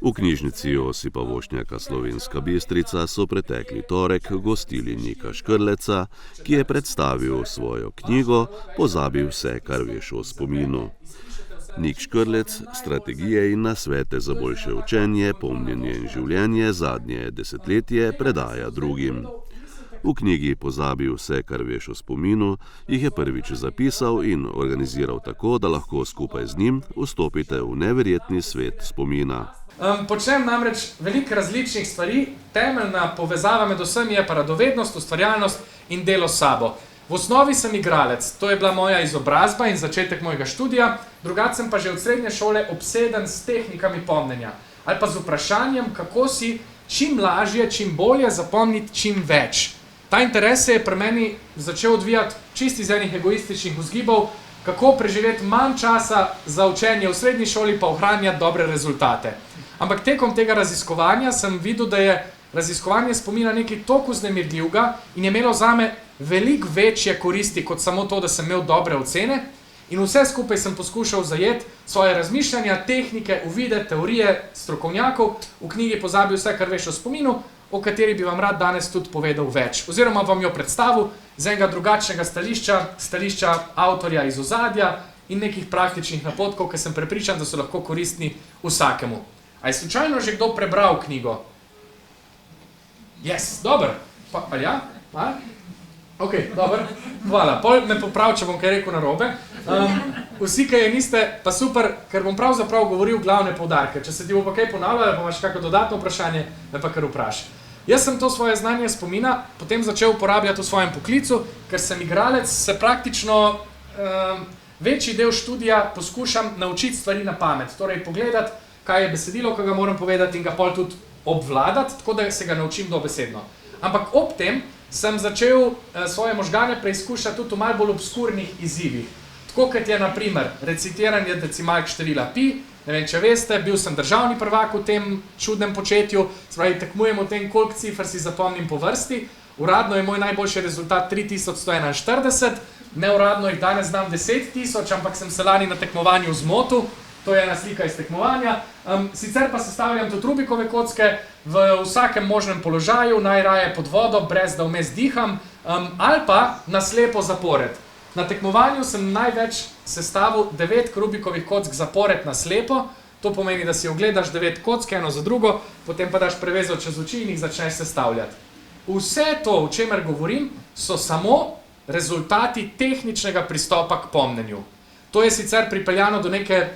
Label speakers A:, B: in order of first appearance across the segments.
A: V knjižnici Josipa Vošnjaka Slovenska Bistrica so pretekli torek gostili Nika Škrleca, ki je predstavil svojo knjigo Pozabi vse, kar veš o spominu. Nik Škrlec strategije in nasvete za boljše učenje, pomnjenje in življenje zadnje desetletje predaja drugim. V knjigi Pozabi vse, kar veš o spominu, jih je prvič zapisal in organiziral tako, da lahko skupaj z njim vstopite v neverjetni svet spomina.
B: Počnem namreč veliko različnih stvari, temeljna povezava med vsemi je pa radovednost, ustvarjalnost in delo s sabo. V osnovi sem igralec, to je bila moja izobrazba in začetek mojega študija, drugače sem pa že od srednje šole obseden s tehnikami pomnjenja ali pa z vprašanjem, kako si čim lažje, čim bolje zapomniti čim več. Ta interes se je pri meni začel odvijati čisto iz enih egoističnih vzgibov, kako preživeti manj časa za učenje v srednji šoli pa ohranjati dobre rezultate. Ampak tekom tega raziskovanja sem videl, da je raziskovanje spomina nekaj toliko vznemirljivega in je imelo zame veliko večje koristi kot samo to, da sem imel dobre ocene, in vse skupaj sem poskušal zajeti svoje razmišljanja, tehnike, uvide, teorije strokovnjakov v knjigi Pozabi vse, kar veš o spominu, o kateri bi vam rad danes tudi povedal več, oziroma vam jo predstavil z enega drugačnega stališča avtorja iz ozadja in nekih praktičnih napotkov, ki sem prepričan, da so lahko koristni vsakemu. A je slučajno že kdo prebral knjigo? Yes, dober. Ali ja? Ok, dober. Hvala. Pol me poprav, če bom kaj rekel narobe. Vsi, ki je niste, pa super, ker bom pravzaprav govoril glavne poudarke. Če se ti bo pa kaj ponavljalo, pa imaš kako dodatno vprašanje, me pa kar vprašaj. Jaz sem to svoje znanje spomina potem začel uporabljati v svojem poklicu, ker sem igralec, se praktično večji del študija poskušam naučiti stvari na pamet. Torej pogledati, kaj je besedilo, ki ga moram povedati in ga pol tudi obvladati, tako da se ga naučim dobesedno. Ampak ob tem sem začel svoje možgane preizkušati tudi v malo bolj obskurnih izzivih. Tako kot je, na primer, recitiranje decimalk števila pi. Ne vem, če veste, bil sem državni prvak v tem čudnem početju, se pravi, tekmujem o tem, koliko cifr si zapomnim po vrsti. Uradno je moj najboljši rezultat 3141, neuradno jih danes znam 10.000, ampak sem se lani na tekmovanju zmotil. To je ena slika iz tekmovanja. Sicer pa sestavljam tudi Rubikove kocke v vsakem možnem položaju, najraje pod vodo, brez da vmes diham, ali pa na slepo zapored. Na tekmovanju sem največ sestavil 9 Rubikovih kock zapored na slepo. To pomeni, da si ogledaš 9 kock, eno za drugo, potem pa daš prevezo čez oči in jih začneš sestavljati. Vse to, o čemer govorim, so samo rezultati tehničnega pristopa k pomnenju. To je sicer pripeljano do neke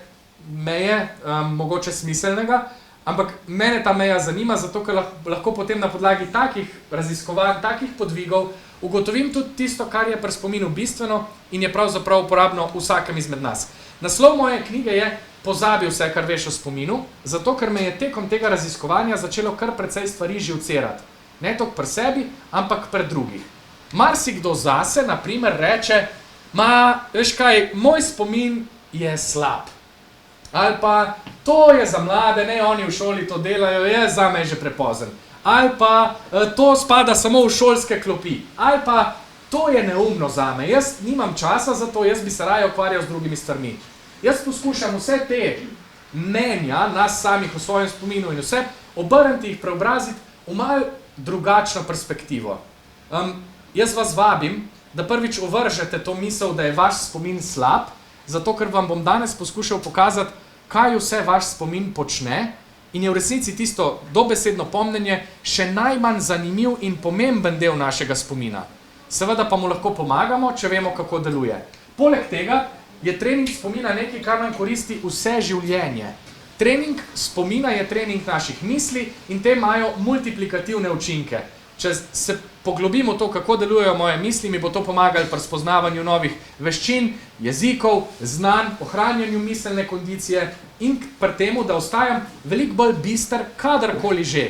B: meje, mogoče smiselnega, ampak mene ta meja zanima, zato ker lahko potem na podlagi takih raziskovanj, takih podvigov ugotovim tudi tisto, kar je pri spominu bistveno in je pravzaprav uporabno vsakem izmed nas. Naslov moje knjige je Pozabi vse, kar veš o spominu, zato ker me je tekom tega raziskovanja začelo kar precej stvari živcerati. Ne toliko pri sebi, ampak pri drugih. Marsikdo zase, na primer, reče, veš kaj, moj spomin je slab. Ali pa, to je za mlade, ne, oni v šoli to delajo, je zame že prepozen. Ali pa, to spada samo v šolske klopi. Ali pa, to je neumno zame, jaz nimam časa za to, jaz bi se raje ukvarjal z drugimi stvarmi. Jaz poskušam vse te mnenja, nas samih v svojem spominu in vse, obrniti jih, preobraziti v malo drugačno perspektivo. Jaz vas vabim, da prvič ovržete to misel, da je vaš spomin slab, zato ker vam bom danes poskušal pokazati, kaj vse vaš spomin počne in je v resnici tisto dobesedno pomnenje še najmanj zanimiv in pomemben del našega spomina. Seveda pa mu lahko pomagamo, če vemo, kako deluje. Poleg tega je trening spomina nekaj, kar nam koristi vse življenje. Trening spomina je trening naših misli in te imajo multiplikativne učinke. Če se poglobimo to, kako delujejo moje misli, mi bo to pomagalo pri spoznavanju novih veščin, jezikov, znanj, ohranjanju miselne kondicije in pri temu, da ostajam veliko bolj bister, kadarkoli že.